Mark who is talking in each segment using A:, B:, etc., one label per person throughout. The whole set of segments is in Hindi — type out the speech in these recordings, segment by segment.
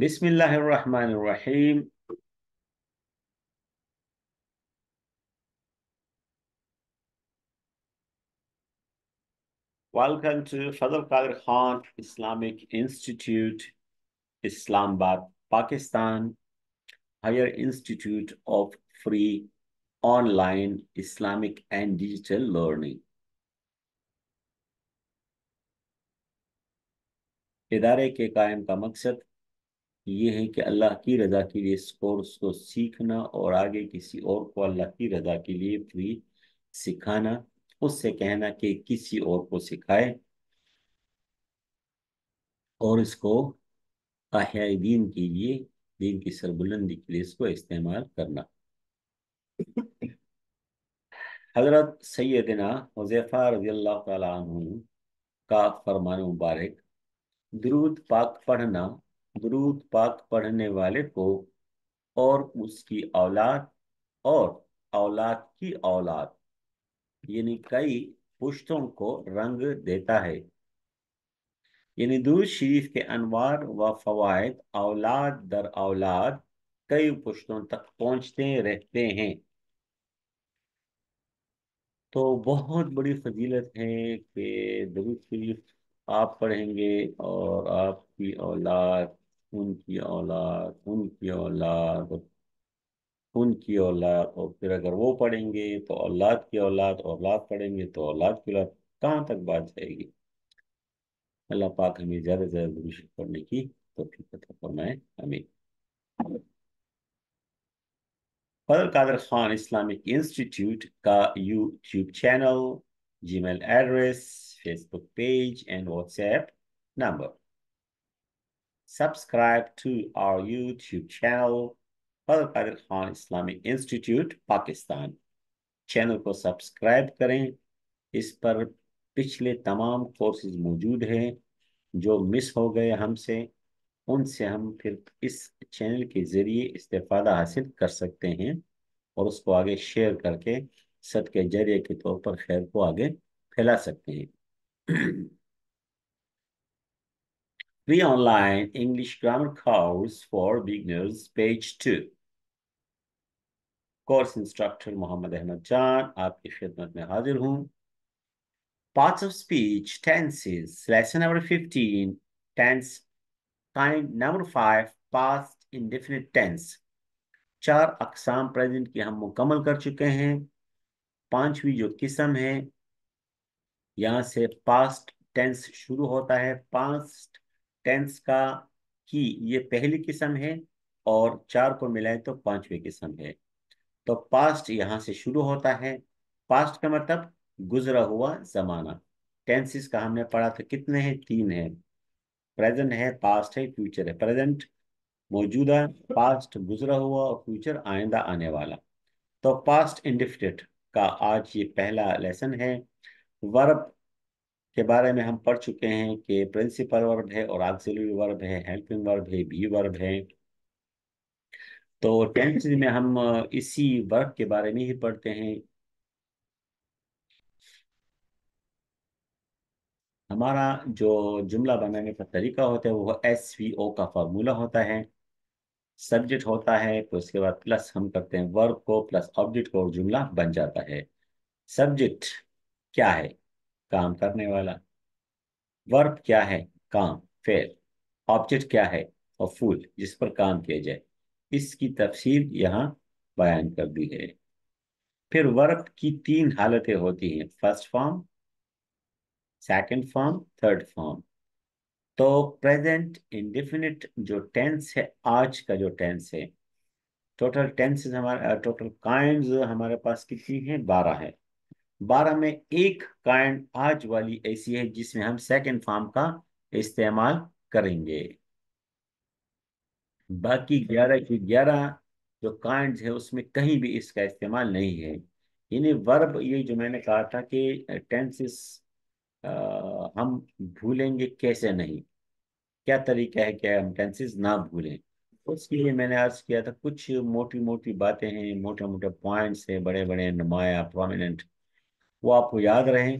A: बिस्मिल्लाहिर्रहमानिर्रहीम। Welcome to Fadl Qadir Khan Islamic Institute, Islamabad, Pakistan, Higher Institute of Free Online Islamic and Digital Learning। इदारे के कायम का मकसद ये है कि अल्लाह की रज़ा के लिए इस कोर्स को सीखना और आगे किसी और को अल्लाह की रज़ा के लिए फ्री सिखाना, उससे कहना कि किसी और को सिखाए और इसको अहयाए दीन के लिए, दीन की सरबुलंदी के लिए इसको इस्तेमाल करना। हजरत सैयदना हुज़ैफा रज़ियल्लाहु तआला अन्हु का फरमान मुबारक, दुरूद पाक पढ़ना दुरूद पाक पढ़ने वाले को और उसकी औलाद और औलाद की औलाद यानी कई पुश्तों को रंग देता है। यानी दुरूद शरीफ के अनवार व फवायद औलाद दर औलाद कई पुश्तों तक पहुंचते रहते हैं। तो बहुत बड़ी फजीलत है कि दुरूद शरीफ आप पढ़ेंगे और आपकी औलाद, उनकी औलाद, उनकी औलाद, उनकी औलाद, और फिर अगर वो पढ़ेंगे तो औलाद की औलाद, औलाद पढ़ेंगे तो औलाद की औलाद, कहाँ तक बात जाएगी। अल्लाह पाक हमें ज्यादा से ज्यादा दुरूद शरीफ पढ़ने की तौफीक अता फरमाए, आमीन। फजल कादर खान इस्लामिक इंस्टीट्यूट का YouTube channel, Gmail address, Facebook page and WhatsApp number. Subscribe to our YouTube channel, Fazal Qadir Khan Islamic Institute Pakistan. Channel को सब्सक्राइब करें। इस पर पिछले तमाम कोर्सेज मौजूद हैं जो मिस हो गए हमसे, उनसे हम फिर इस चैनल के जरिए इस्तेफादा हासिल कर सकते हैं और उसको आगे शेयर करके सदके जरिए के तौर पर खैर को आगे फैला सकते हैं। Free online English grammar course for beginners, page 2। Course instructor Mohammad Ahmad Jan आपकी खिदमत में हाजिर हूँ। Parts of speech, tenses, lesson number 15, tense kind number 5, past indefinite tense। चार अकसाम प्रेजेंट की हम मुकम्मल कर चुके हैं। पांचवी जो किस्म है, यहाँ से पास्ट टेंस शुरू होता है। पास्ट टेंस का की ये पहली किस्म है और चार को मिलाए तो पांचवी किस्म है। तो पास्ट यहाँ से शुरू होता है। पास्ट का मतलब गुजरा हुआ जमाना। टेंसेस का हमने पढ़ा था, कितने हैं? तीन है। प्रेजेंट है, पास्ट है, फ्यूचर है। प्रेजेंट मौजूदा, पास्ट गुजरा हुआ और फ्यूचर आइंदा आने वाला। तो पास्ट इंडेफिनिट का आज ये पहला लेसन है। वर्ब के बारे में हम पढ़ चुके हैं कि प्रिंसिपल वर्ब है और ऑक्सिलरी वर्ब है, हेल्पिंग वर्ब है, बी वर्ब है। तो टेंसेस में हम इसी वर्ब के बारे में ही पढ़ते हैं। हमारा जो जुमला बनाने का तरीका होता है वो SVO का फार्मूला होता है। सब्जेक्ट होता है तो उसके बाद प्लस हम करते हैं वर्ब को, प्लस ऑब्जेक्ट को, और जुमला बन जाता है। सब्जेक्ट क्या है? काम करने वाला। वर्ब क्या है? काम, फेल। ऑब्जेक्ट क्या है? और फूल, जिस पर काम किया जाए। इसकी तफसील यहाँ बयान कर दी है। फिर वर्ब की तीन हालतें होती हैं, first form, second form, third form. तो प्रेजेंट इंडेफिनिट जो टेंस है, आज का जो टेंस है, टोटल टेंसेस हमारे, टोटल काइंड्स हमारे पास कितनी है? 12 है। 12 में एक काइंड आज वाली ऐसी है जिसमें हम सेकंड फॉर्म का इस्तेमाल करेंगे। बाकी 11 की 11 जो काइंड्स है उसमें कहीं भी इसका इस्तेमाल नहीं है। यानी वर्ब, ये जो मैंने कहा था कि टेंसेस हम भूलेंगे कैसे नहीं, क्या तरीका है कि हम टेंसेस ना भूलें। उसके लिए मैंने अर्ज किया था कुछ मोटी मोटी बातें हैं, मोटे मोटे पॉइंट्स हैं, बड़े बड़े नुमाया प्रोमिनेंट, वो आपको याद रहें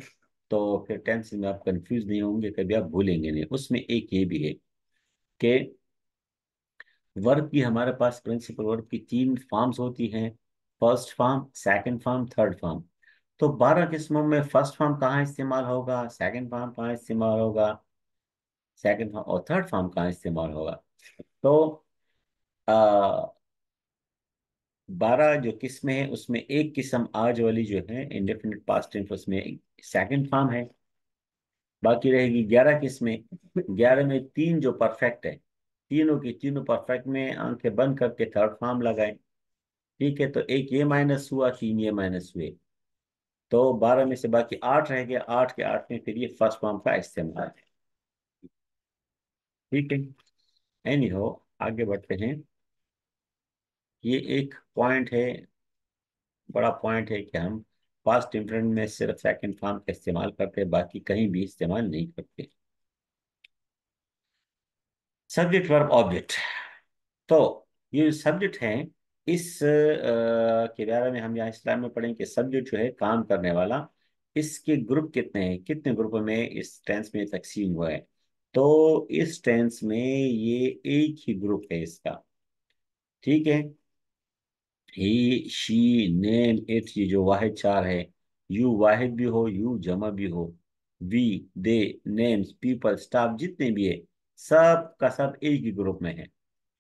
A: तो फिर टेंसेस में आप कंफ्यूज नहीं होंगे, कभी आप भूलेंगे नहीं। उसमें एक ये भी है कि वर्ब की हमारे पास प्रिंसिपल वर्ब की तीन फॉर्म्स होती हैं, first form, second form, third form. तो 12 किस्मों में फर्स्ट फॉर्म कहाँ इस्तेमाल होगा, सेकंड फॉर्म कहाँ इस्तेमाल होगा, सेकंड फॉर्म और थर्ड फॉर्म कहाँ इस्तेमाल होगा। तो 12 जो किस्में हैं उसमें एक किस्म आज वाली जो है इंडेफिनिट पास्ट टेंस, उसमें सेकंड फॉर्म है। बाकी रहेगी 11 किस्में। 11 में तीन जो परफेक्ट है, तीनों की तीनों परफेक्ट में आंखें बंद करके थर्ड फॉर्म लगाएं। ठीक है, तो एक ये माइनस हुआ, तीन ये माइनस हुए, तो 12 में से बाकी 8 रह गए, 8 के 8 में फिर ये फर्स्ट फॉर्म का इस्तेमाल है। ठीक है, एनी हो, आगे बढ़ते हैं। ये एक पॉइंट है, बड़ा पॉइंट है कि हम पास्ट इंडेफिनिट में सिर्फ सेकंड फॉर्म का इस्तेमाल करते हैं, बाकी कहीं भी इस्तेमाल नहीं करते। Subject verb object. तो ये सब्जेक्ट हैं, इस के बारे में हम यहाँ इस्लाम में पढ़ेंगे कि सब्जेक्ट जो है काम करने वाला, इसके ग्रुप कितने हैं, कितने ग्रुप में इस टेंस में तकसीम हुआ है। तो इस टेंस में ये एक ही ग्रुप है इसका। ठीक है, ही, शी, नेम, इट, ये जो वाहिद चार है, यू वाहिद भी हो, यू जमा भी हो, we, they, names, people, staff, जितने भी है, सब का सब एक ही ग्रुप में है।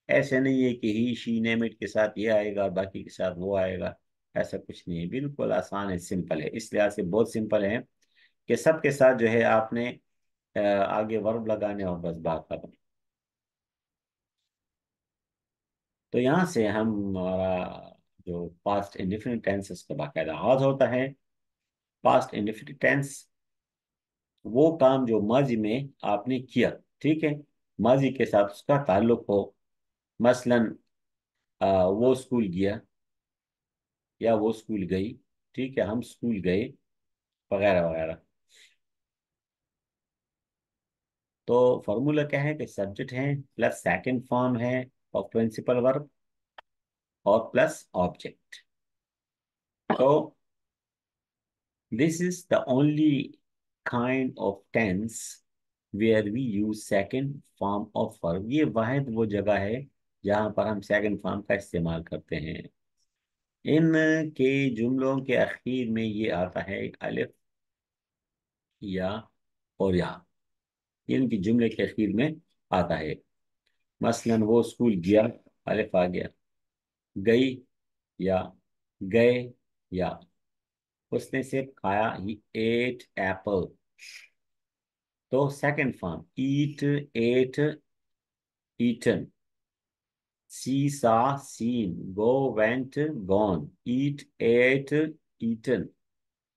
A: ऐसे नहीं है कि ही, शी, नेम, इट के साथ ये आएगा और बाकी के साथ वो आएगा। ऐसा कुछ नहीं है, बिल्कुल आसान है, सिंपल है। इस लिहाज से बहुत सिंपल है कि सबके साथ जो है आपने आगे वर्ब लगाने और बस बात करनी। तो यहाँ से हम हमारा जो पास्ट इंडेफिनिट टेंस का बाकायदा आगाज होता है। पास्ट इंडेफिनिट टेंस वो काम जो माजी में आपने किया, ठीक है, माजी के साथ उसका ताल्लुक हो। मसलन वो स्कूल गया या वो स्कूल गई, ठीक है, हम स्कूल गए, वगैरह वगैरह। तो फॉर्मूला क्या है कि सब्जेक्ट है प्लस सेकंड फॉर्म है और प्रिंसिपल वर्ब और प्लस ऑब्जेक्ट। तो this is the only kind of tense where we use second form of verb. ये वाहिद वो जगह है जहां पर हम सेकंड फॉर्म का इस्तेमाल करते हैं। इन के जुमलों के आखिर में ये आता है एक अलिफ या और या, इनकी जुमले के आखिर में आता है। मसलन वो स्कूल गया, अलिफ आ गया, गई या, गए या, उसने सिर्फ खाया, ही एट एप्पल। तो सेकंड फॉर्म ईट, एट, ईटन, सी, सा, सीन, गो, वेंट, गॉन, ईट, एट, ईटन।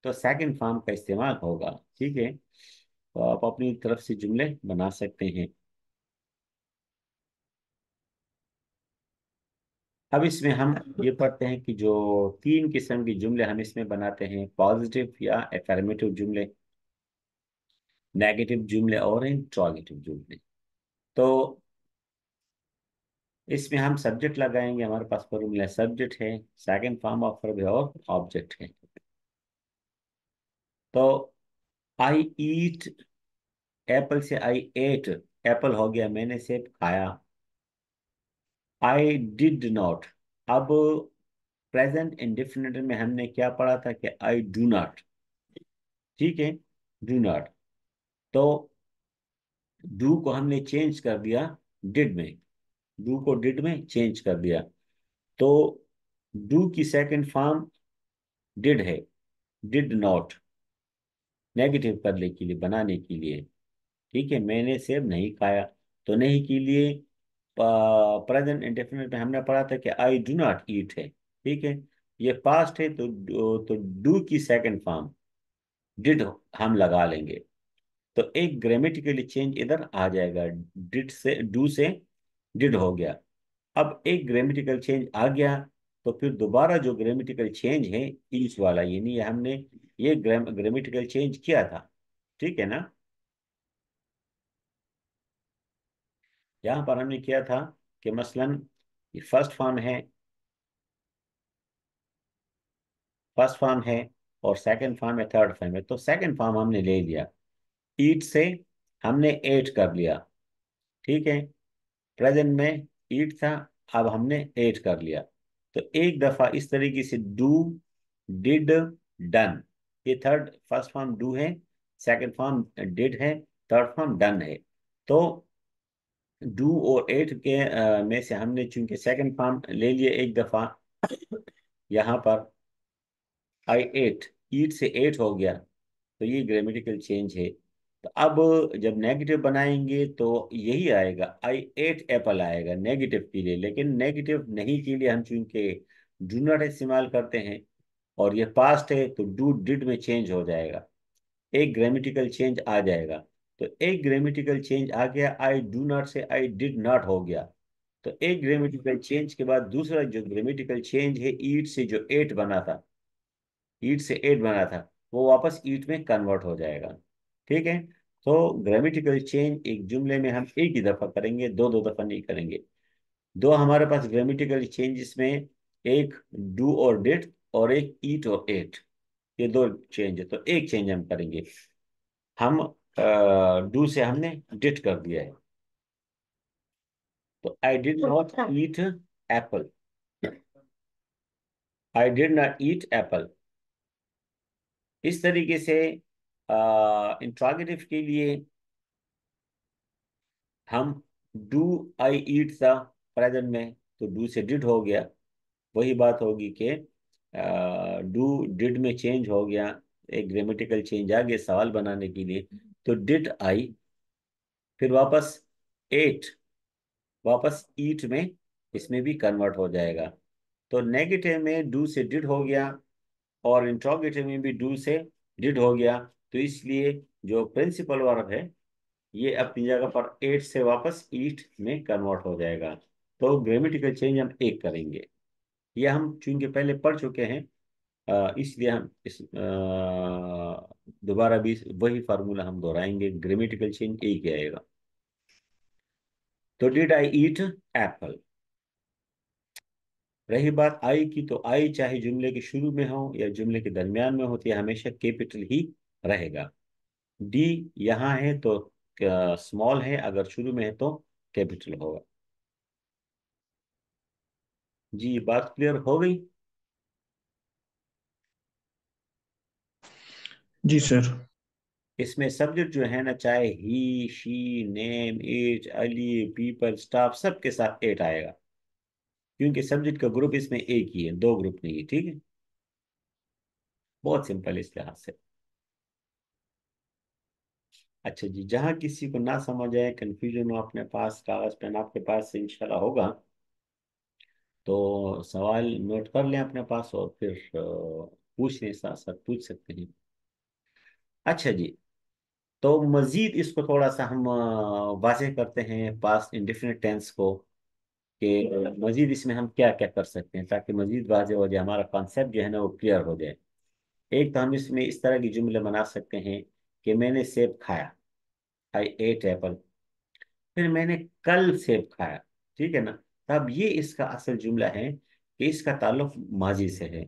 A: तो सेकंड फॉर्म का इस्तेमाल होगा। ठीक है, तो आप अपनी तरफ से जुमले बना सकते हैं। अब इसमें हम ये पढ़ते हैं कि जो तीन किस्म के जुमले हम इसमें बनाते हैं, पॉजिटिव या एफर्मेटिव जुमले, नेगेटिव जुमले और इंट्रोगेटिव जुमले। तो इसमें हम सब्जेक्ट लगाएंगे, हमारे पास फॉर्मूला सब्जेक्ट है, सेकंड फॉर्म ऑफ वर्ब है और ऑब्जेक्ट है। तो आई ईट एप्पल से आई एट, एप्पल हो गया मैंने सेब खाया। आई डिड नॉट, अब प्रेजेंट इंडेफिनिट में हमने क्या पढ़ा था कि आई डू नॉट, ठीक है, डू नॉट। तो डू को हमने चेंज कर दिया डिड में, डू को डिड में चेंज कर दिया। तो डू की सेकंड फॉर्म डिड है, डिड नॉट, नेगेटिव करने के लिए, बनाने के लिए। ठीक है, मैंने सेब नहीं खाया, तो नहीं के लिए प्रेजेंट इंडेफिनिट में हमने पढ़ा था कि आई डू नॉट ईट है। ठीक है, ये पास्ट है तो डू की सेकंड फॉर्म डिड हम लगा लेंगे, तो एक ग्रामेटिकली चेंज इधर आ जाएगा, डिड से डू से डिड हो गया। अब एक ग्रामेटिकल चेंज आ गया, तो फिर दोबारा जो ग्रामेटिकल चेंज है इस वाला, यानी हमने ये ग्रामेटिकल चेंज किया था। ठीक है ना, यहाँ पर हमने किया था कि मसलन फर्स्ट फॉर्म है, फर्स्ट फॉर्म है और सेकंड फॉर्म है, थर्ड फॉर्म है, तो सेकंड फॉर्म हमने ले लिया, ईट से हमने एट कर लिया। ठीक है, प्रेजेंट में ईट था, अब हमने एट कर लिया। तो एक दफा इस तरीके से डू, डिड, डन, ये थर्ड, फर्स्ट फॉर्म डू है, सेकंड फॉर्म डिड है, थर्ड फॉर्म डन है। तो डू और एट के में से हमने चूंकि सेकंड फॉर्म ले लिए एक दफा, यहाँ पर आई एट, ईट से एट हो गया, तो ये ग्रामेटिकल चेंज है। तो अब जब नेगेटिव बनाएंगे तो यही आएगा, आई एट एप्पल आएगा नेगेटिव के लिए, लेकिन नेगेटिव नहीं के लिए हम चूंकि डू नॉट इस्तेमाल करते हैं और ये पास्ट है, तो डू डिड में चेंज हो जाएगा, एक ग्रामेटिकल चेंज आ जाएगा। तो एक ग्रामेटिकल चेंज आ गया, आई डू नॉट से आई डिड नॉट हो गया। तो एक ग्रामेटिकल चेंज के बाद दूसरा जो ग्रामेटिकल चेंज है, ईट से जो एट बना था, ईट से एट बना था, वो वापस ईट में कन्वर्ट हो जाएगा। ठीक है। तो ग्रामेटिकल चेंज एक जुमले में हम एक ही दफा करेंगे, दो दो दफा नहीं करेंगे। दो हमारे पास ग्रामेटिकल चेंजेस में, एक डू और डिड और एक ईट और एट, ये दो चेंज है, तो एक चेंज हम करेंगे। हम डू से हमने डिड कर दिया है, तो आई did not eat Apple, I did not eat Apple. इस तरीके से इंट्रोगेटिव के लिए हम डू आई ईट था प्रेजेंट में, तो डू से डिड हो गया। वही बात होगी कि डू डिड में चेंज हो गया, एक ग्रामेटिकल चेंज आ गया सवाल बनाने के लिए, तो डिड आई, फिर वापस एट, वापस ईट में, इसमें भी कन्वर्ट हो जाएगा। तो नेगेटिव में डू से डिड हो गया और इंट्रोगेटिव में भी डू से डिड हो गया, तो इसलिए जो प्रिंसिपल वर्ब है ये अपनी जगह पर एट से वापस ईट में कन्वर्ट हो जाएगा। तो ग्रामेटिकल चेंज हम एक करेंगे, ये हम चूंकि पहले पढ़ चुके हैं, इसलिए हम इस दोबारा भी वही फार्मूला हम दोहराएंगे, ग्रामेटिकल चेंज एक ही आएगा। तो डिड आई ईट एप्पल। रही बात आई की, तो आई चाहे जुमले के शुरू में हो या जुमले के दरमियान में होती है, हमेशा कैपिटल ही रहेगा। डी यहाँ है तो स्मॉल है, अगर शुरू में है तो कैपिटल होगा। जी बात क्लियर हो गई।
B: जी सर।
A: इसमें सब्जेक्ट जो है ना, चाहे he, she, name, age, Ali, people, staff, सबके साथ एट आएगा, क्योंकि सब्जेक्ट का ग्रुप इसमें एक ही है, दो ग्रुप नहीं है। ठीक है, बहुत सिंपल है इस लिहाज से। अच्छा जी, जहाँ किसी को ना समझ आए, कंफ्यूजन हो, अपने पास कागज पेन आपके पास से इंशाल्लाह होगा, तो सवाल नोट कर लें अपने पास और फिर पूछ लें, साथ साथ पूछ सकते हैं। अच्छा जी, तो मजीद इसको थोड़ा सा हम वाज़ेह करते हैं पास्ट इंडेफिनिट टेंस को, कि मजीद इसमें हम क्या क्या कर सकते हैं ताकि मजीद वाज़ेह हो जाए, हमारा कॉन्सेप्ट जो है ना वो क्लियर हो जाए। एक तो हम इसमें इस तरह की जुमले बना सकते हैं कि मैंने सेब खाया, आई एट एप्पल, फिर मैंने कल सेब खाया। ठीक है ना। तब ये इसका असल जुमला है कि इसका ताल्लुक माजी से है।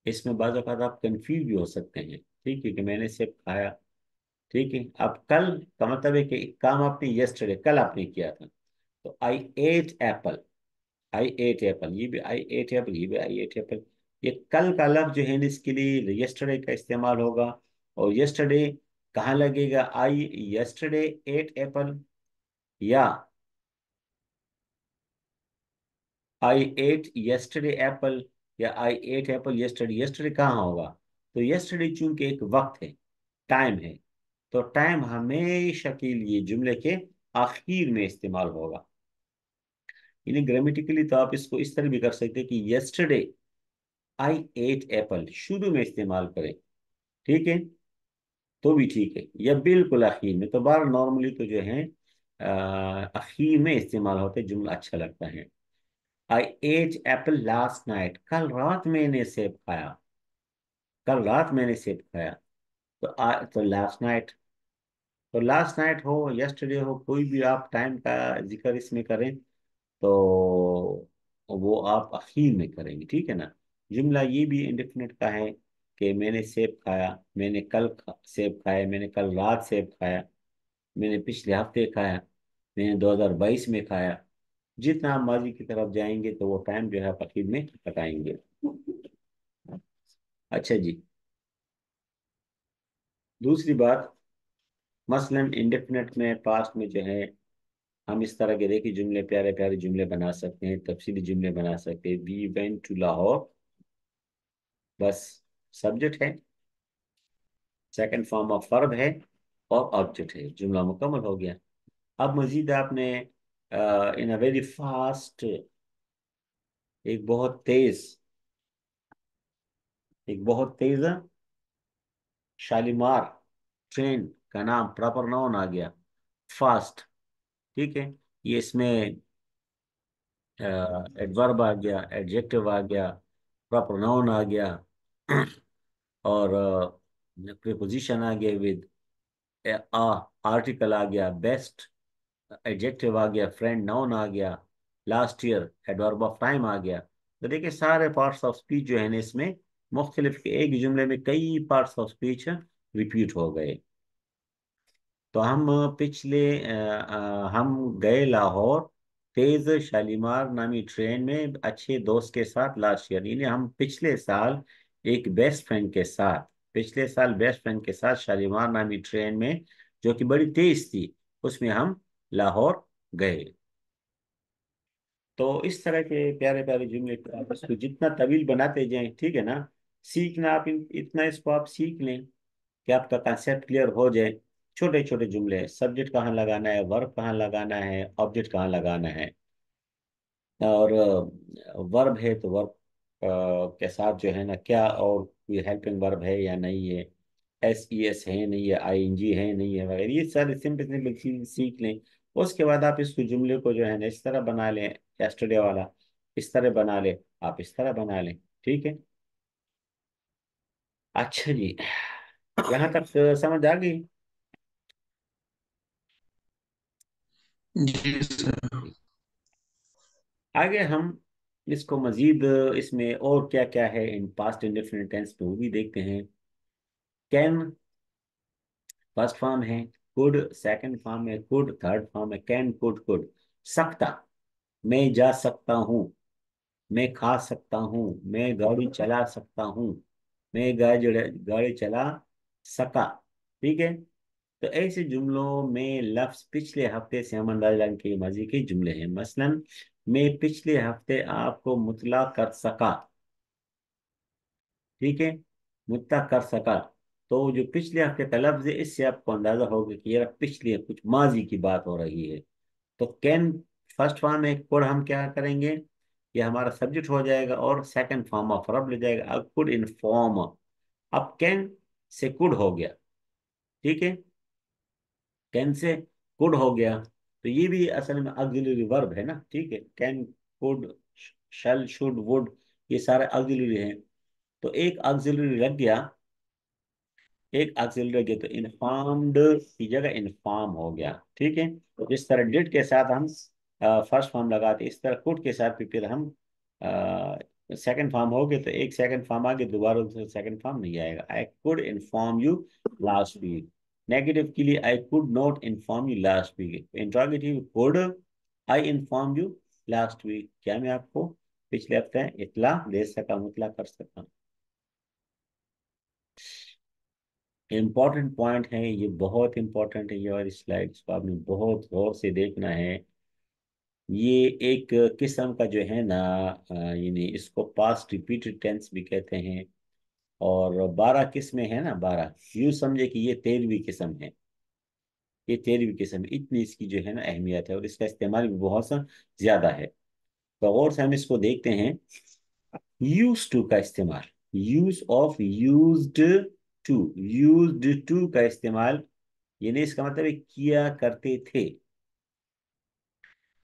A: इसमें बाज़ औक़ात आप कंफ्यूज भी हो सकते हैं। ठीक है, कि मैंने सेब खाया, ठीक है, अब कल का मतलब है कि काम आपने यस्टरडे, कल आपने किया था, तो आई एट एप्पल, आई एट एप्पल, ये भी आई एट एप्पल, ये भी आई एट एप्पल। ये कल का लफ्ज जो है ना, इसके लिए यस्टरडे का इस्तेमाल होगा। और यस्टरडे कहाँ लगेगा, आई यस्टरडे एट एप्पल, या आई एट यस्टरडे एप्पल, या आई एट एप्पल यस्टरडे। यस्टरडे कहाँ होगा, तो यस्टरडे चूंकि एक वक्त है, टाइम है, तो टाइम हमेशा के लिए जुमले के आखिर में इस्तेमाल होगा। यानी ग्रामेटिकली तो आप इसको इस तरह भी कर सकते हैं कि यस्टरडे आई एट एप्पल शुरू में इस्तेमाल करें, ठीक है, तो भी ठीक है, या बिल्कुल आखिर में। तो बार नॉर्मली तो जो है आखिर में इस्तेमाल होते हैं, जुमला अच्छा लगता है। आई एट एप्पल लास्ट नाइट, कल रात मैंने सेब खाया, कल रात मैंने सेब खाया। तो लास्ट नाइट, तो लास्ट नाइट हो, यस्टरडे हो, कोई भी आप टाइम का जिक्र इसमें करें तो वो आप आखिर में करेंगे। ठीक है ना। जुमला ये भी इंडेफिनिट का है कि मैंने सेब खाया, मैंने कल सेब खाया, मैंने कल रात सेब खाया, मैंने पिछले हफ्ते खाया, मैंने 2022 में खाया। जितना आप माजी की तरफ जाएंगे तो वो टाइम जो है आप अकीब में बताएंगे। अच्छा जी, दूसरी बात, मसलन इंडेफिनेट में पास्ट में जो है हम इस तरह के देखिए जुमले, प्यारे प्यारे जुमले बना सकते हैं, तफसीली जुमले बना सकते हैं। वी वेंट टू लाहौर, बस सब्जेक्ट है, सेकंड फॉर्म ऑफ वर्ब है और ऑब्जेक्ट है, जुमला मुकम्मल हो गया। अब मजीद आपने इन अ वेरी फास्ट, एक बहुत तेज, एक बहुत तेज शालीमार ट्रेन का नाम, प्रॉपर नाउन आ गया, फास्ट। ठीक है, ये इसमें एडवर्ब आ गया, एडजेक्टिव आ गया, प्रॉपर नाउन आ गया और प्रीपोजिशन आ गया विद आ, आर्टिकल आ गया, बेस्ट एडजेक्टिव आ गया, फ्रेंड नाउन आ गया, last year adverb of time आ गया। तो देखिए सारे पार्ट्स ऑफ स्पीच जो है ना इसमें मुख्तलिफ, एक जुमले में कई पार्ट्स ऑफ स्पीच रिपीट हो गए। तो हम हम गए लाहौर तेज शालीमार नामी ट्रेन में अच्छे दोस्त के साथ लास्ट ईयर, यानी हम पिछले साल एक बेस्ट फ्रेंड के साथ, पिछले साल बेस्ट फ्रेंड के साथ शालीमार नामी ट्रेन में, जो कि बड़ी तेज थी, उसमें हम लाहौर गए। तो इस तरह के प्यारे प्यारे जुमले को आप इसको जितना तवील बनाते जाएं, ठीक है ना, सीखना आप इतना इसको आप सीख लें कि आपका कंसेप्ट क्लियर हो जाए। छोटे छोटे जुमले, सब्जेक्ट कहाँ लगाना है, वर्ब कहाँ लगाना है, ऑब्जेक्ट कहाँ लगाना है, और वर्ब है तो वर्ब के साथ जो है ना क्या, और कोई हेल्पिंग वर्ब है या नहीं है, एस ई एस है नहीं है, आई एन जी है नहीं है वगैरह, ये सारे सिंपल सिंपल चीज सीख लें। उसके बाद आप इसको जुमले को जो है ना इस तरह बना लें, यस्टरडे वाला इस तरह बना ले, आप इस तरह बना लें। ठीक है, अच्छा जी, यहाँ तक समझ आ गई।
B: जी सर।
A: आगे हम इसको मजीद, इसमें और क्या क्या है इन पास्ट इंडेफिनिट टेंस में वो भी देखते हैं। कैन फर्स्ट फॉर्म है, कुड सेकंड फॉर्म है, कुड थर्ड फॉर्म है, कैन कुड कुड। सकता, मैं जा सकता हूँ, मैं खा सकता हूँ, मैं गाड़ी चला सकता हूँ, मैं गाड़ी चला सका। ठीक है, तो ऐसे जुमलों में लफ्ज पिछले हफ्ते से हम अंदाजा लगाने के मजे के जुमले हैं। मसलन, मैं पिछले हफ्ते आपको मुतला कर सका। ठीक है, मुतला कर सका, तो जो पिछले हफ्ते का लफ्ज है इससे आपको अंदाजा होगा कि ये पिछले कुछ माजी की बात हो रही है। तो कैन फर्स्ट फॉर्म में, कुड हम क्या करेंगे, ये हमारा सब्जेक्ट हो जाएगा और सेकंड फॉर्म ऑफ रब ले जाएगा, अब कुड इन्फॉर्म। अब कैन से कुड हो गया। ठीक है, कैन से कुड हो गया, तो ये भी असल में ऑक्सिलरी वर्ब है ना। ठीक है, can, could, shall, should, would, ये सारे ऑक्सिलरी हैं। तो एक ऑक्सिलरी लग गया, एक ऑक्सिलरी गया, तो इन्फॉर्म्ड की जगह इन्फॉर्म हो गया। ठीक है, तो इस तरह डिड के साथ हम फर्स्ट फॉर्म लगाते, इस तरह कुड के साथ भी फिर हम सेकंड फॉर्म हो गए, तो एक सेकंड फॉर्म आगे दोबारा दूसरा सेकंड फॉर्म नहीं आएगा। I could inform you last week. Negative के लिए I could not inform you last week. Interrogative, could I inform you last week, क्या मैं आपको पिछले हफ्ते इतला दे सका, मुतला कर सका। इम्पोर्टेंट पॉइंट है ये, बहुत इंपॉर्टेंट है ये वाली स्लाइड्स को आपने बहुत गौर से देखना है। ये एक किस्म का जो है ना, यानी इसको पास्ट रिपीटेड टेंस भी कहते हैं। और 12 किस्में हैं ना, 12, यूं समझे कि ये 13वीं किस्म है। ये 13वीं किस्म, इतनी इसकी जो है ना अहमियत है और इसका इस्तेमाल भी बहुत सा ज्यादा है। तो गौर से हम इसको देखते हैं। यूज टू का इस्तेमाल, use of, used to, used to का इस्तेमाल, यानी इसका मतलब है किया करते थे।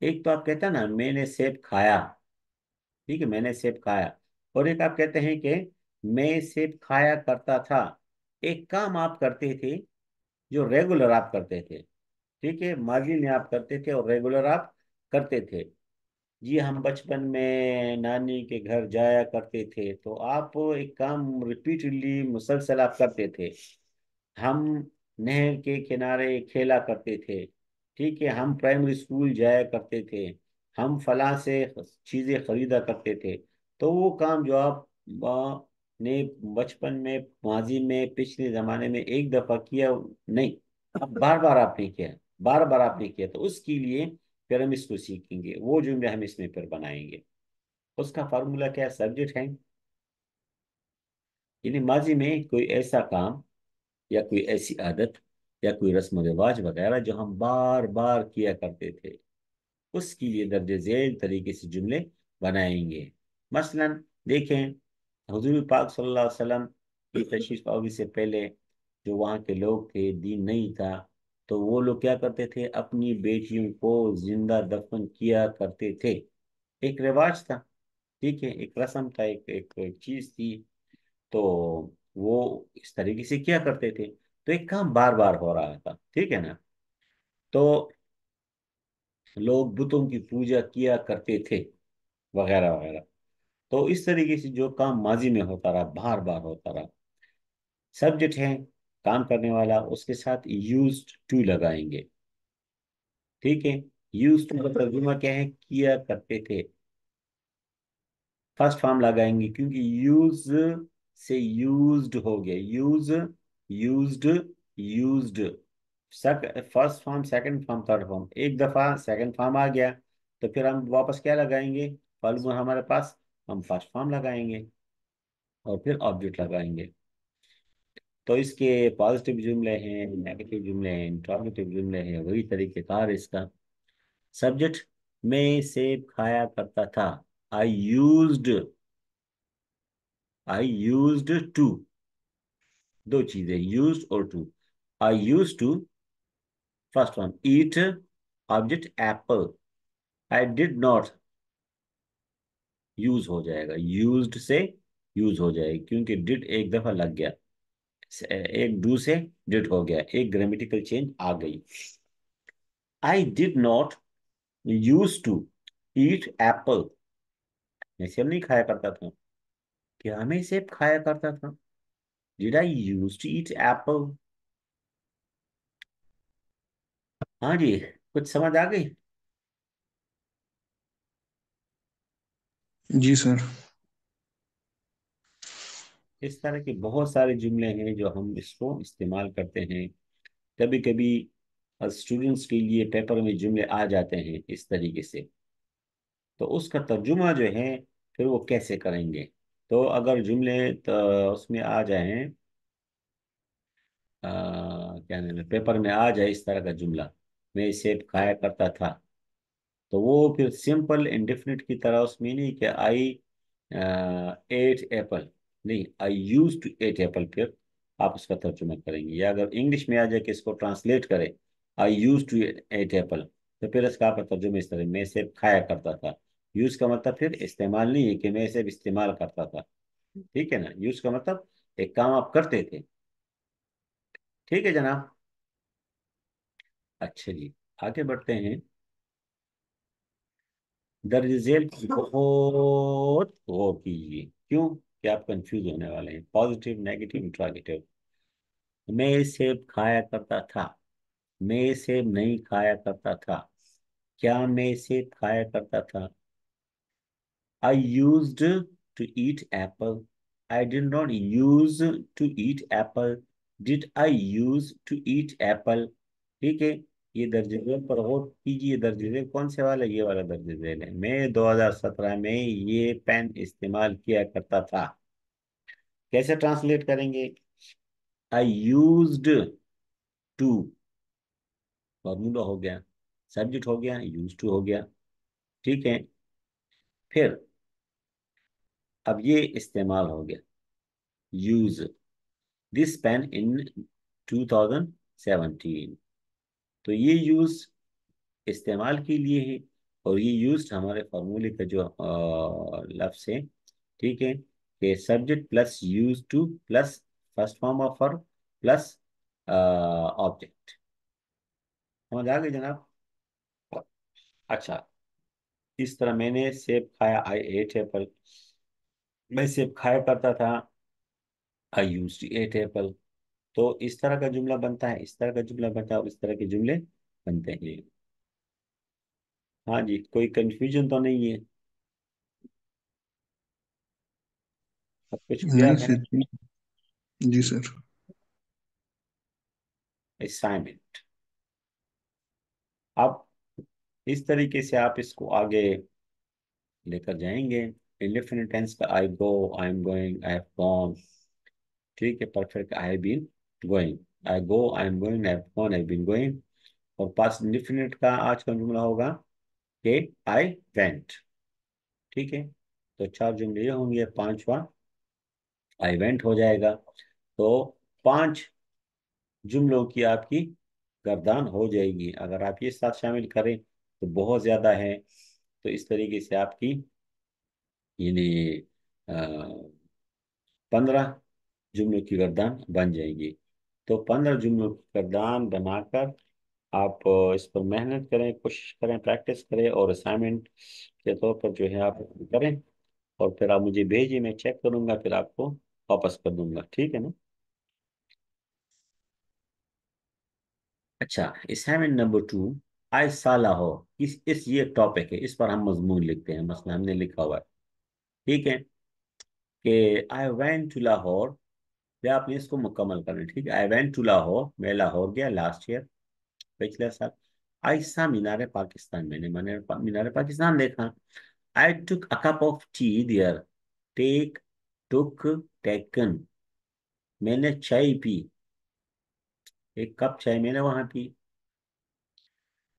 A: एक तो आप कहते हैं ना मैंने सेब खाया, ठीक है, मैंने सेब खाया। और एक आप कहते हैं कि मैं सेब खाया करता था। एक काम आप करते थे जो रेगुलर आप करते थे, ठीक है, माजी में आप करते थे और रेगुलर आप करते थे। जी, हम बचपन में नानी के घर जाया करते थे, तो आप एक काम रिपीटेडली मुसलसल आप करते थे। हम नहर के किनारे खेला करते थे। ठीक है, हम प्राइमरी स्कूल जाया करते थे। हम फलां से चीजें खरीदा करते थे। तो वो काम जो आप ने बचपन में, माजी में, पिछले जमाने में एक दफा किया, नहीं, अब बार बार आपने किया, बार बार आपने किया, तो उसके लिए फिर हम इसको सीखेंगे, वो जुमले हम इसमें फिर बनाएंगे। उसका फार्मूला क्या है? सब्जेक्ट है, यानी माजी में कोई ऐसा काम या कोई ऐसी आदत या कोई रस्म रिवाज वगैरह जो हम बार बार किया करते थे, उसके लिए दर्ज झेल तरीके से जुमले बनाएंगे। मसलन देखें, हुजूर पाक सल्लल्लाहु अलैहि वसल्लम की तशरीफ आवी से पहले जो वहाँ के लोग थे, दीन नहीं था, तो वो लोग क्या करते थे? अपनी बेटियों को जिंदा दफन किया करते थे। एक रिवाज था, ठीक है, एक रस्म था, एक चीज थी। तो वो इस तरीके से किया करते थे, तो एक काम बार बार हो रहा था, ठीक है ना। तो लोग बुतों की पूजा किया करते थे, वगैरह वगैरह। तो इस तरीके से जो काम माजी में होता रहा, बार बार होता रहा, सब्जेक्ट है काम करने वाला, उसके साथ यूज्ड टू लगाएंगे, ठीक है। यूज्ड टू का तर्जुमा क्या है? किया करते थे। फर्स्ट फॉर्म लगाएंगे क्योंकि यूज से यूज्ड हो गया, use, used, used. First form, second form, third form, एक दफा सेकंड फॉर्म आ गया, तो फिर हम वापस क्या लगाएंगे? फॉर्मूला हमारे पास, हम फर्स्ट फॉर्म लगाएंगे और फिर ऑब्जेक्ट लगाएंगे। तो इसके पॉजिटिव जुमले हैं, नेगेटिव जुमले हैं, इंट्रोगेटिव जुमले हैं, वही तरीकेकार इसका। सब्जेक्ट, मैं सेब खाया करता था। I used, I used to, दो चीजें, यूज्ड और to. I use to, first one, eat, object apple. I did not, use हो जाएगा, यूज्ड से यूज हो जाएगा क्योंकि डिड एक दफा लग गया, एक डू से डिड हो गया, एक ग्रामेटिकल चेंज आ गई। I did not use to eat apple. मैं सेब नहीं खाया करता था। क्या मैं सेब खाया करता था? Did I use to eat apple? हाँ जी, कुछ समझ आ गई?
B: जी सर।
A: इस तरह के बहुत सारे जुमले हैं जो हम इसको इस्तेमाल करते हैं। कभी कभी स्टूडेंट्स के लिए पेपर में जुमले आ जाते हैं इस तरीके से, तो उसका तर्जुमा जो है फिर वो कैसे करेंगे? तो अगर जुमले तो उसमें आ जाएं, क्या नाम है, पेपर में आ जाए इस तरह का जुमला, मैं सेब खाया करता था, तो वो फिर सिंपल इंडेफिनिट की तरह उसमें नहीं कि आई एट एप्पल, नहीं, आई यूज टू एट एप्पल, फिर आप उसका तर्जुमा करेंगे। या अगर इंग्लिश में आ जाए कि इसको ट्रांसलेट करें, आई यूज टू एट एप्पल, तो फिर इसका आप तर्जुमा इस तरह, मैं सेब खाया करता था। यूज का मतलब फिर इस्तेमाल नहीं है कि मैं सेब इस्तेमाल करता था, ठीक है ना। यूज का मतलब एक काम आप करते थे, ठीक है जनाब। अच्छा जी, आगे बढ़ते हैं। दर्ज झेल की बहुत गौर कीजिए, क्यों? क्या आप कंफ्यूज होने वाले हैं? Positive, negative, interrogative. मैं सेब खाया करता था, मैं सेब नहीं खाया करता था, क्या मैं सेब खाया करता था? I used to eat apple. I did not use to eat apple. Did I use to eat apple? ठीक है। ये दर्ज झेल पर गौर कीजिए। दर्ज झेल कौन से वाला? ये वाला दर्ज झेल है। मैं 2017 में ये पेन इस्तेमाल किया करता था। कैसे ट्रांसलेट करेंगे? आई यूज्ड टू, फॉर्मूला हो गया, सब्जेक्ट हो गया, यूज टू हो गया, ठीक है। फिर अब ये इस्तेमाल हो गया, यूज दिस पेन इन 2017। तो ये यूज इस्तेमाल के लिए है, और ये यूज हमारे फॉर्मूले का जो लफ्ज है, ठीक है, कि subject plus use two plus first form of verb plus object. समझ आ गई जनाब? अच्छा, इस तरह मैंने सेब खाया, आई एट एप्पल। मैं सेब खाया करता था, I use to eight Apple. तो इस तरह का जुमला बनता है, इस तरह का जुमला बनता है, और इस तरह के जुमले बनते हैं। हाँ जी, कोई कंफ्यूजन तो नहीं है? सब कुछ
B: नहीं
A: क्लियर है?
B: सर। जी सर।
A: असाइनमेंट। अब इस तरीके से आप इसको आगे लेकर जाएंगे। इंडेफिनिट टेंस का I go, I am going, I have gone. ठीक है। Perfect, I have been going, I go, I am going, I have gone, I have been going. और पास्ट इंडेफिनिट का आज का जुमला होगा कि आई वेंट। ठीक है। तो चार जुमले ये होंगे, पांचवा आई वेंट हो जाएगा। तो पांच जुमलों की आपकी गर्दान हो जाएगी। अगर आप ये साथ शामिल करें तो बहुत ज्यादा है। तो इस तरीके से आपकी यानी 15 जुमलों की गर्दान बन जाएगी। तो 15 जुमलों की गर्दान बनाकर आप इस पर मेहनत करें, कोशिश करें, प्रैक्टिस करें, और असाइनमेंट के तौर पर जो है आप करें। और फिर आप मुझे भेजिए, मैं चेक करूंगा, फिर आपको वापस कर दूंगा। ठीक है ना? अच्छा, असाइनमेंट नंबर 2। आई सा लाहौर, इस ये टॉपिक है, इस पर हम मजमून लिखते हैं। मसला हमने लिखा हुआ है। ठीक है, कि आई वेंट टू लाहौर। या आपने इसको मुकम्मल करना है। ठीक है, आई वेंट टू लाहौर, मैं लाहौर गया लास्ट ईयर, पिछले साल। आई सा मीनार पाकिस्तान, मैंने मीनार पाकिस्तान देखा। I took a cup of tea there. Take, took, taken, मैंने चाय पी। एक कप चाय मैंने वहां पी।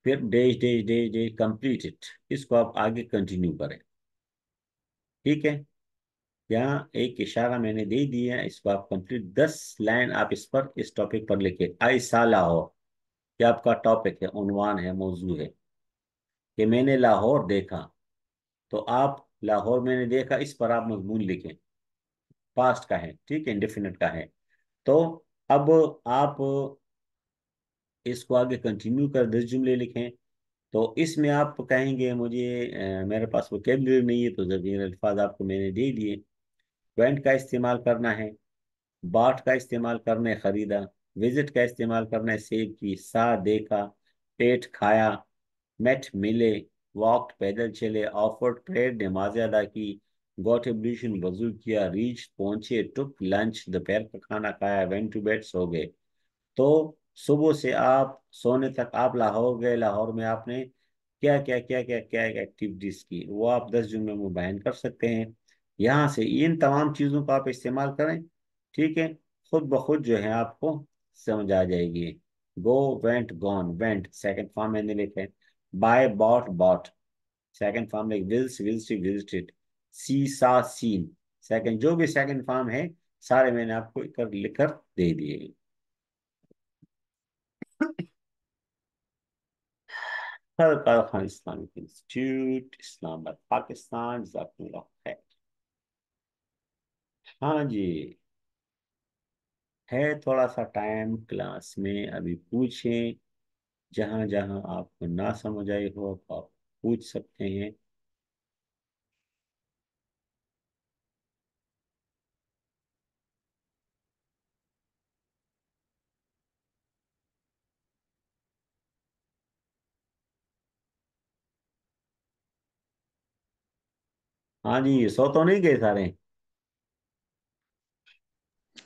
A: फिर days days days days completed, इसको आप आगे कंटिन्यू करें। ठीक है। यहाँ एक इशारा मैंने दे दिया है, इसको आप कंप्लीट 10 लाइन आप इस पर, इस टॉपिक पर लिखे। आई सा लाहौर, ये आपका टॉपिक है, उन्वान है, मौजू है कि मैंने लाहौर देखा। तो आप लाहौर मैंने देखा, इस पर आप मजमून लिखें। पास्ट का है, ठीक है, इंडेफिनिट का है। तो अब आप इसको आगे कंटिन्यू कर 10 जुमले लिखें। तो इसमें आप कहेंगे मुझे मेरे पास वोकेबलरी नहीं है, तो ज़मीर अल्फाज आपको मैंने दे दिए। वेंट का इस्तेमाल करना है, बाट का इस्तेमाल करना है, खरीदा। विजिट का इस्तेमाल करना है, सेव की। सा, देखा। पेट, खाया। मेट, मिले। वॉकड, पैदल चले। ऑफर्ड, प्रेड, नमाज अदा की। गॉट एब्ल्यूशन, वजू किया। रीच, पहुंचे। टुक, लंच, दोपहर का खाना खाया। वेंट टू बेड, सो गए। तो सुबह से आप सोने तक आप लाहौर गए, लाहौर में आपने क्या क्या क्या क्या क्या एक्टिविटीज की, वो आप 10 जुमलों में बयान कर सकते हैं। यहाँ से इन तमाम चीजों का आप इस्तेमाल करें। ठीक है। खुद ब खुद जो है आपको समझ आ जाएगी। Go, went, gone. Went second form मैंने लिखा है। Buy, bought, bought. Second form like wills, visited, visited. See, saw, seen. Second, जो भी सेकंड फॉर्म है सारे मैंने आपको लिख कर दे दिए। खैर खान इस्लामिक इंस्टीट्यूट, इस्लामाबाद, पाकिस्तान, जज़ाकुमुल्लाह खैर। हाँ जी, है थोड़ा सा टाइम क्लास में, अभी पूछें। जहाँ जहाँ आपको ना समझ आई हो तो आप पूछ सकते हैं। हाँ जी, सो तो नहीं गए सारे?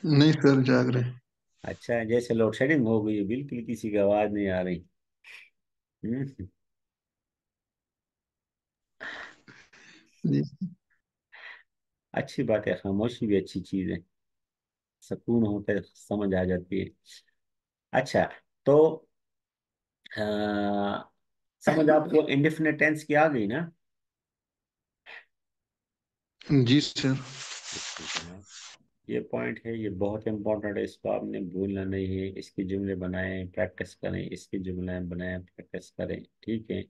B: नहीं सर, जाग रहे हैं।
A: अच्छा, जैसे लोड शेडिंग हो गई है, बिल्कुल किसी की आवाज नहीं आ रही। हम्म।
B: जी।
A: अच्छी बात है, खामोशी भी अच्छी चीज है। सुकून होता है, समझ आ जाती है। अच्छा, तो अ, समझ आपको इंडेफिनिट टेंस की आ गई ना?
B: जी सर।
A: ठीक है। ये पॉइंट है, ये बहुत इंपॉर्टेंट है, इसको आपने भूलना नहीं है। इसके जुमले बनाएं, प्रैक्टिस करें, इसके जुमले बनाएं, प्रैक्टिस करें। ठीक है।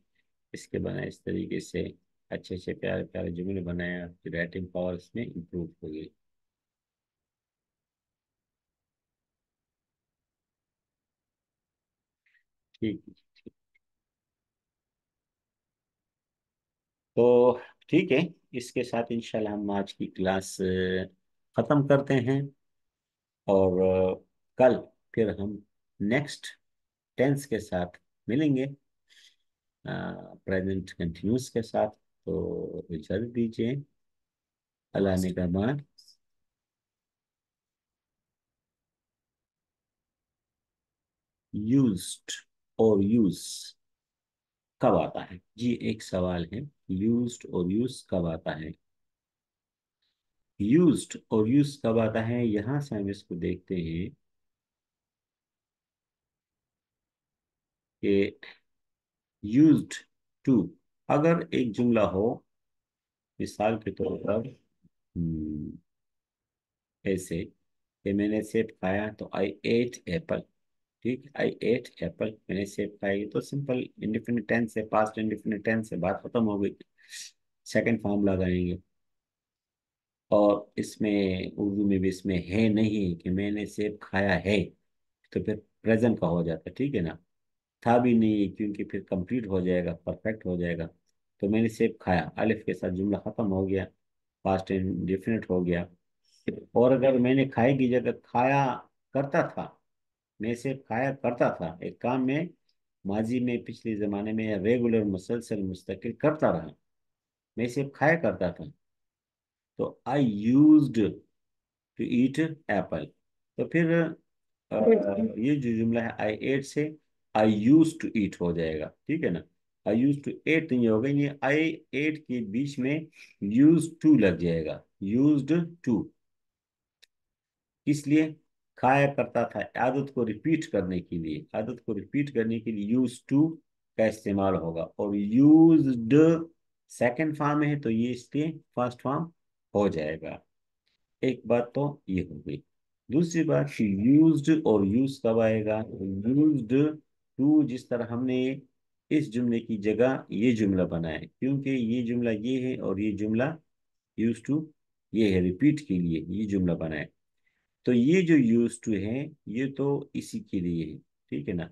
A: इसके बनाए इस तरीके से अच्छे अच्छे प्यारे प्यारे जुमले बनाएं, आपकी राइटिंग पावर इसमें इंप्रूव होगी। ठीक है। तो ठीक है, इसके साथ इंशाल्लाह हम आज की क्लास ख़त्म करते हैं। और कल फिर हम नेक्स्ट टेंस के साथ मिलेंगे। प्रेजेंट कंटिन्यूस के साथ। तो इजाज़त दीजिए, अल्लाह ने कहा। यूज्ड और यूज कब आता है जी, एक सवाल है। यूज्ड और यूज कब आता है? यूज्ड और यूज कब आता है, यहां से हम इसको देखते हैं कि यूज्ड टू, अगर एक जुमला हो, मिसाल के तौर पर ऐसे कि मैंने सेब खाया तो आई एट एप्पल। ठीक, आई एट एप्पल, मैंने सेब खाई, तो सिंपल इंडिफिनिट टेंस है, पास्ट इंडिफिनिट टेंस है, बात खत्म हो गई। सेकंड फॉर्म लगाएंगे। और इसमें उर्दू में भी इसमें है नहीं कि मैंने सेब खाया है, तो फिर प्रेजेंट का हो जाता है, ठीक है ना। था भी नहीं क्योंकि फिर कंप्लीट हो जाएगा, परफेक्ट हो जाएगा। तो मैंने सेब खाया, अलिफ के साथ जुमला खत्म हो गया, पास्ट इंडेफिनिट हो गया। और अगर मैंने खाए की जगह खाया करता था, मैं सेब खाया करता था, एक काम में माजी में पिछले जमाने में रेगुलर मुसलसल मुस्तकिल करता रहा, मैं सेब खाया करता था, तो I used to eat apple. तो फिर ये जो जुमला है आई एट से आई यूज टू ईट हो जाएगा, ठीक है ना। आई यूज टू एट नहीं होगा, ये आई एट के बीच में यूज टू लग जाएगा, यूज्ड टू। इसलिए खाया करता था, आदत को रिपीट करने के लिए, आदत को रिपीट करने के लिए यूज टू का इस्तेमाल होगा। और यूज्ड सेकंड फॉर्म है तो ये इसलिए फर्स्ट फॉर्म हो जाएगा। एक बात तो ये हो गई। दूसरी बात, यूज्ड और यूज कब आएगा? यूज्ड टू, जिस तरह हमने इस जुमले की जगह ये जुमला बनाया है, क्योंकि ये जुमला ये है और ये जुमला यूज टू ये है, रिपीट के लिए ये जुमला बनाया। तो ये जो यूज टू है ये तो इसी के लिए है, ठीक है ना,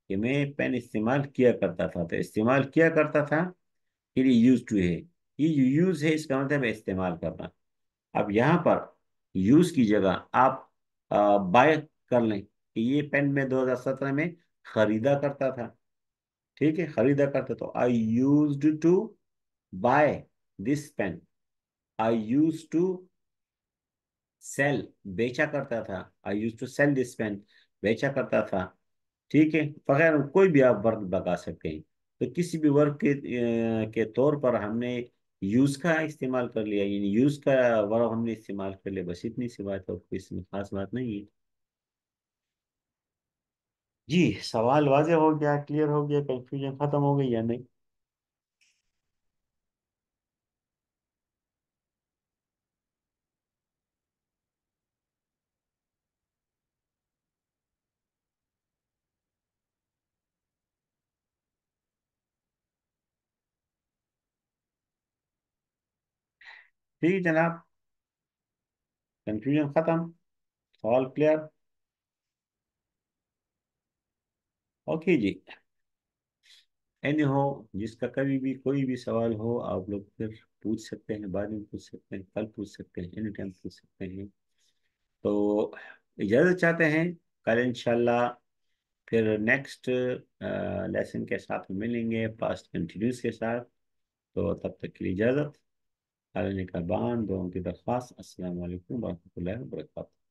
A: कि मैं पेन इस्तेमाल किया करता था, तो इस्तेमाल किया करता था, फिर ये यूज टू है। ये जो यूज है इसका मतलब है इस्तेमाल करना। अब यहाँ पर यूज की जगह आप बाय कर लें कि ये पेन में 2017 में खरीदा करता था, ठीक है, खरीदा करता। तो I used to buy this pen, I use to sell, बेचा करता था, I use to sell this pen, बेचा करता था, ठीक है। बगैर कोई भी आप वर्क लगा सकते हैं। तो किसी भी वर्क के तौर पर हमने यूज का इस्तेमाल कर लिया, यानी यूज का वर्ब हमने इस्तेमाल कर लिया, बस इतनी सी बात है, और कोई इसमें खास बात नहीं है। जी, सवाल वाज़ेह हो गया, क्लियर हो गया, कंफ्यूजन खत्म हो गई या नहीं? ठीक है जनाब, कंफ्यूजन खत्म, सवाल क्लियर। ओके जी। एनी हो, जिसका कभी भी कोई भी सवाल हो आप लोग फिर पूछ सकते हैं, बाद में पूछ सकते हैं, कल पूछ सकते हैं, एनी टाइम पूछ सकते हैं। तो इजाज़त चाहते हैं, कल इंशाल्लाह फिर नेक्स्ट लेसन के साथ मिलेंगे, पास्ट कंटिन्यूस के साथ। तो तब तक के लिए इजाज़त, अल्लाह ने का बान दुआओं की दरख्वास्त, अस्सलाम वालेकुम रहमतुल्लाहि व बरकातहू।